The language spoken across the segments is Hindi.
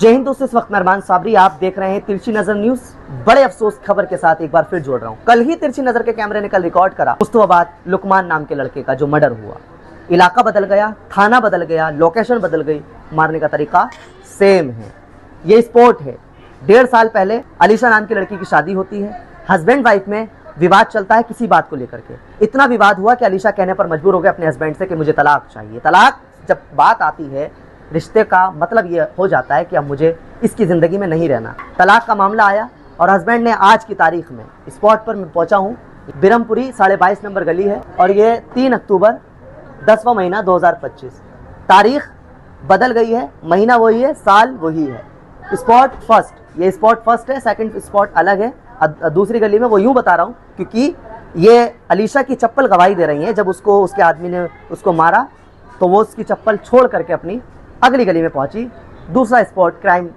जय हिंद दोस्तों, इस वक्त मेहरबान साबरी आप देख रहे हैं तिरछी नजर न्यूज। बड़े अफसोस खबर के साथ एक बार फिर जोड़ रहा हूं। कल ही तिरछी नजर के कैमरे ने कल रिकॉर्ड करा मुस्तफाबाद लुकमान नाम के लड़के का जो मर्डर हुआ। इलाका बदल गया, थाना बदल गया, लोकेशन बदल गई, मारने का तरीका सेम है। ये स्पोर्ट है। 1.5 साल पहले अलीशा नाम की लड़की की शादी होती है। हस्बैंड वाइफ में विवाद चलता है किसी बात को लेकर के। इतना विवाद हुआ कि अलीशा कहने पर मजबूर हो गए अपने हस्बैंड से कि मुझे तलाक चाहिए। तलाक जब बात आती है, रिश्ते का मतलब ये हो जाता है कि अब मुझे इसकी ज़िंदगी में नहीं रहना। तलाक का मामला आया और हस्बैंड ने आज की तारीख में स्पॉट पर मैं पहुंचा हूँ। बिरमपुरी 22.5 नंबर गली है और ये 3 अक्टूबर 10वां महीना 2025। तारीख बदल गई है, महीना वही है, साल वही है। स्पॉट फर्स्ट, ये स्पॉट फर्स्ट है, सेकंड स्पॉट अलग है। दूसरी गली में वो यूँ बता रहा हूँ क्योंकि ये अलीशा की चप्पल गवाही दे रही है। जब उसको उसके आदमी ने उसको मारा तो वो उसकी चप्पल छोड़ करके अपनी अगली गली में पहुंची। दूसरा स्पॉट क्राइम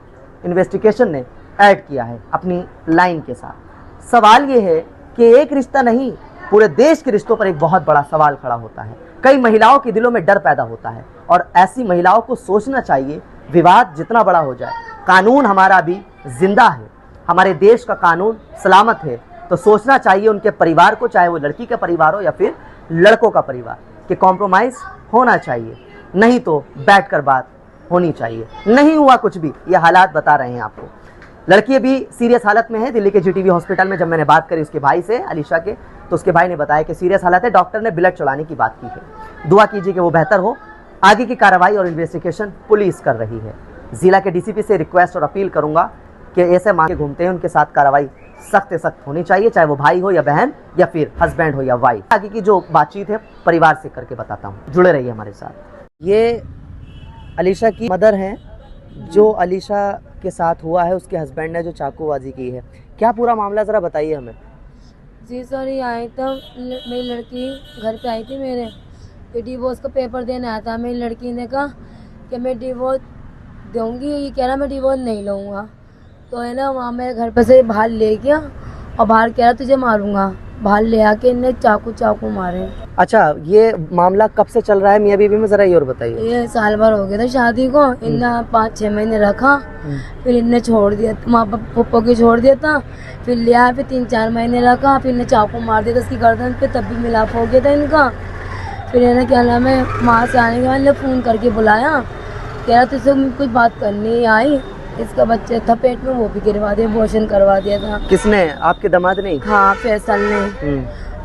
इन्वेस्टिगेशन ने ऐड किया है अपनी लाइन के साथ। सवाल ये है कि एक रिश्ता नहीं, पूरे देश के रिश्तों पर एक बहुत बड़ा सवाल खड़ा होता है। कई महिलाओं के दिलों में डर पैदा होता है और ऐसी महिलाओं को सोचना चाहिए, विवाद जितना बड़ा हो जाए, कानून हमारा भी जिंदा है, हमारे देश का कानून सलामत है, तो सोचना चाहिए उनके परिवार को, चाहे वो लड़की का परिवार हो या फिर लड़कों का परिवार, कि कॉम्प्रोमाइज़ होना चाहिए, नहीं तो बैठकर बात होनी चाहिए। नहीं हुआ कुछ भी, ये हालात बता रहे हैं आपको। लड़की अभी सीरियस हालत में है। दिल्ली के जीटीबी हॉस्पिटल में जब मैंने बात करी उसके भाई से, अलीशा के, तो उसके भाई ने बताया कि सीरियस हालत है, डॉक्टर ने ब्लड चढ़ाने की बात की है। दुआ कीजिए कि वो बेहतर हो। आगे की कार्रवाई और इन्वेस्टिगेशन पुलिस कर रही है। जिला के डीसीपी से रिक्वेस्ट और अपील करूंगा कि ऐसे माँ के घूमते हैं उनके साथ कार्रवाई सख्त से सख्त होनी चाहिए, चाहे वो भाई हो या बहन या फिर हस्बैंड हो या वाइफ। आगे की जो बातचीत है परिवार से करके बताता हूँ, जुड़े रहिए हमारे साथ। ये अलीशा की मदर हैं, जो अलीशा के साथ हुआ है, उसके हस्बैंड ने जो चाकूबाजी की है, क्या पूरा मामला ज़रा बताइए हमें। जी सर, ये आई तब मेरी लड़की घर पे आई थी मेरे, तो डिवोर्स का पेपर देने आया था। मेरी लड़की ने कहा कि मैं डिवोर्स दूंगी, ये कह रहा मैं डिवोर्स नहीं लूँगा। तो है ना, वहाँ मेरे घर पे से बाहर ले गया और बाहर कह रहा तुझे मारूंगा। बाहर ले आके इनने चाकू मारे। अच्छा, ये मामला कब से चल रहा है मियाँ बीवी में, जरा ये और बताइए। ये साल भर हो गया था शादी को। इनने 5-6 महीने रखा, फिर इनने छोड़ दिया, माँ पप्पो की छोड़ दिया था। फिर लिया, फिर 3-4 महीने रखा, फिर इन्हें चाकू मार दिया था उसकी गर्दन पे, तब भी मिलाप हो गया था इनका। फिर इन्हें क्या नाम है, माँ से आने के बाद इन्हें फ़ोन करके बुलाया, कह रहा तुझसे कुछ बात करनी आई। इसका बच्चा था पेट में, वो भी गिरवा दिया, अबॉर्शन करवा दिया था। किसने? आपके दामाद ने? हाँ, फैसल ने।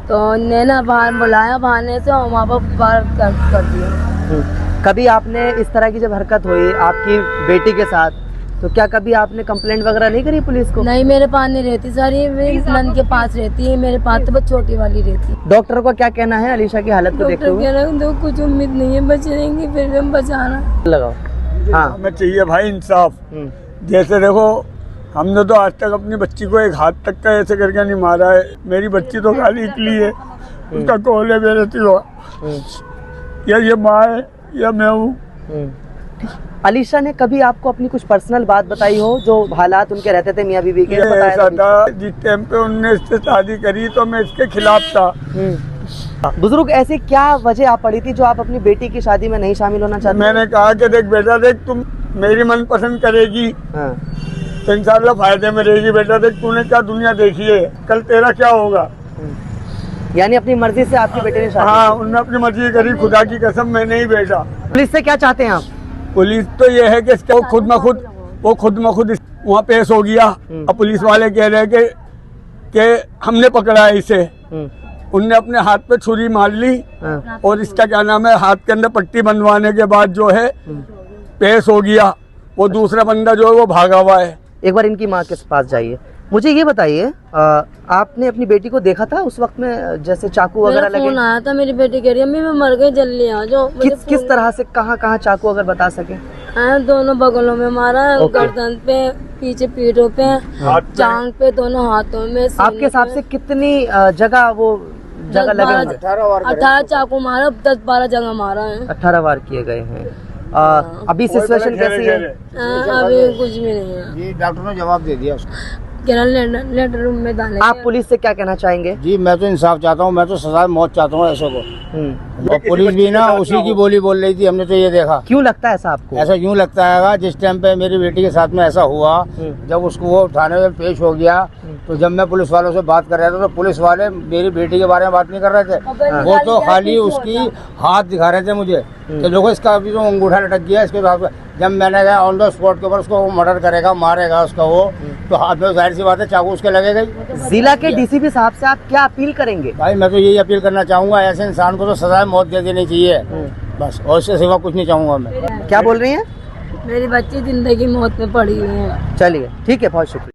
तो ने ना बाहर बुलाया बहाने से और वहाँ पर बाहर कर दिया। कभी आपने इस तरह की जब हरकत हुई आपकी बेटी के साथ, तो क्या कभी आपने कंप्लेंट वगैरह नहीं करी पुलिस को? नहीं, मेरे पास नहीं रहती सर, ये मेरी नंद के पास रहती है। मेरे पास तो बहुत छोटी वाली रहती है। डॉक्टर का क्या कहना है अलीशा की हालत को देखते हुए? डॉक्टर कुछ उम्मीद नहीं है, बच रहेंगी, फिर हम बचाना लगाओ। हाँ, हमें चाहिए भाई इंसाफ। जैसे देखो, हमने तो आज तक अपनी बच्ची को एक हाथ तक का ऐसे करके नहीं मारा है। मेरी बच्ची तो खाली निकली है, उसका कॉल है मेरे सिवा, या ये माँ है या मैं हूँ। अलीशा ने कभी आपको अपनी कुछ पर्सनल बात बताई हो, जो हालात उनके रहते थे मियाँ बीवी के? ऐसा था, जिस टाइम पे उनने इससे शादी करी तो मैं इसके खिलाफ था। बुजुर्ग, ऐसी क्या वजह आप पड़ी थी जो आप अपनी बेटी की शादी में नहीं शामिल होना चाहते? मैंने कहा कि देख बेटा, देख तुम मेरी मन पसंद करेगी तो इंशाल्लाह फायदे में रहेगी। बेटा देख, तूने क्या दुनिया देखी है, कल तेरा क्या होगा। यानी अपनी मर्जी से आपकी बेटी ने शादी? हाँ, उन्होंने अपनी मर्जी करी, खुदा की कसम मैं नहीं बेटा। पुलिस से क्या चाहते हैं आप? पुलिस तो ये है कि वो खुद म खुद वहाँ पेश हो गया। अब पुलिस वाले कह रहे हैं कि हमने पकड़ा है इसे। उनने अपने हाथ पे छुरी मार ली और इसका क्या नाम है, हाथ के अंदर पट्टी बंधवाने के बाद जो है पेश हो गया। वो दूसरा बंदा जो है वो भागा हुआ है। एक बार इनकी माँ के पास जाइए। मुझे ये बताइए, आपने अपनी बेटी को देखा था उस वक्त में, जैसे चाकू वगैरह लगे? फोन आया था, मेरी बेटी कह रही है अम्मी मैं मर गई, जल्दी आ जाओ। किस तरह से, कहाँ चाकू अगर बता सके? दोनों बगलों में मारा, गर्दन पे, पीछे पीठों पे, टांग पे, दोनों हाथों में। आपके हिसाब से कितनी जगह वो जगह लगे? 18 चाकू मारा, 10-12 जगह मारा है। 18 वार किए गए हैं। अभी सिचुएशन कैसी है? अभी कुछ भी नहीं है। डॉक्टर ने जवाब दे दिया उसको। लेटर रूम में डाले। आप पुलिस से क्या कहना चाहेंगे? जी मैं तो इंसाफ चाहता हूँ, मैं तो सजा मौत चाहता हूँ ऐसे को। और पुलिस भी ना उसी की बोली बोल रही थी, हमने तो ये देखा। क्यों लगता है ऐसा आपको? ऐसा यूँ लगता है जिस टाइम पे मेरी बेटी के साथ में ऐसा हुआ, जब उसको वो थाने में पेश हो गया, तो जब मैं पुलिस वालों से बात कर रहा था तो पुलिस वाले मेरी बेटी के बारे में बात नहीं कर रहे थे, वो तो खाली उसकी हाथ दिखा रहे थे मुझे कि देखो इसका अभी तो अंगूठा लटक गया इसके साथ। जब मैंने कहा ऑन द स्पॉट के ऊपर उसको मर्डर करेगा, मारेगा उसका वो, तो हाथ में जाहिर सी बात है चाकू उसके लगेगा ही। जिला के डीसीपी साहब से आप क्या अपील करेंगे? भाई मैं तो यही अपील करना चाहूँगा, ऐसे इंसान को तो सजा मौत दे देनी चाहिए बस, और इससे सिवा कुछ नहीं चाहूँगा मैं। क्या बोल रही हैं? मेरी बच्ची जिंदगी मौत में पड़ी हुई है। चलिए ठीक है, बहुत शुक्रिया।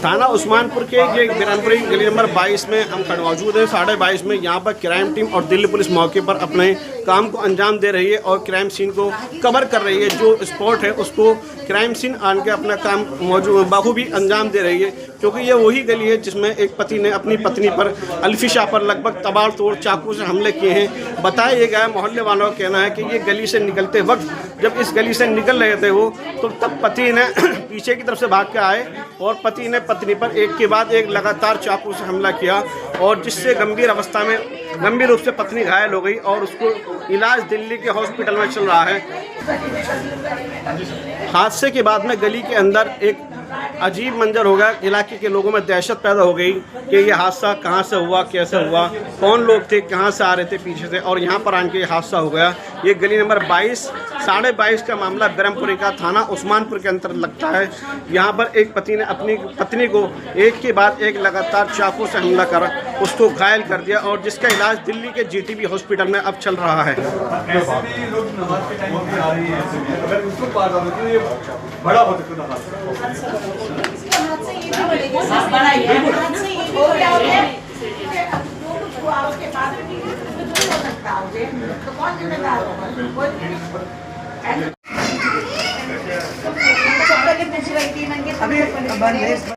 थाना उस्मानपुर के ये बिरानपुरी गली नंबर 22 में हम खड़े मौजूद हैं। 22:30 में यहाँ पर क्राइम टीम और दिल्ली पुलिस मौके पर अपने काम को अंजाम दे रही है और क्राइम सीन को कवर कर रही है। जो स्पॉट है उसको क्राइम सीन आन के अपना काम मौजूद बखूबी अंजाम दे रही है, क्योंकि ये वही गली है जिसमें एक पति ने अपनी पत्नी पर अल्फिशा पर लगभग तबाड़ तोड़ चाकू से हमले किए हैं। बताया ये गया, मोहल्ले वालों का कहना है कि ये गली से निकलते वक्त जब इस गली से निकल रहे थे वो, तो तब पति ने पीछे की तरफ से भाग के आए और पति ने पत्नी पर एक के बाद एक लगातार चाकू से हमला किया, और जिससे गंभीर रूप से पत्नी घायल हो गई और उसको इलाज दिल्ली के हॉस्पिटल में चल रहा है। हादसे के बाद में गली के अंदर एक अजीब मंजर हो गया। इलाके के लोगों में दहशत पैदा हो गई कि ये हादसा कहाँ से हुआ, कैसे हुआ, कौन लोग थे, कहाँ से आ रहे थे पीछे से, और यहाँ पर आके ये हादसा हो गया। ये गली नंबर 22 का मामला ब्रह्मपुरी का थाना उस्मानपुर के अंतर्गत लगता है। यहाँ पर एक पति ने अपनी पत्नी को एक के बाद एक लगातार चाकू से हमला कर उसको घायल कर दिया, और जिसका इलाज दिल्ली के जीटीबी हॉस्पिटल में अब चल रहा है। अभी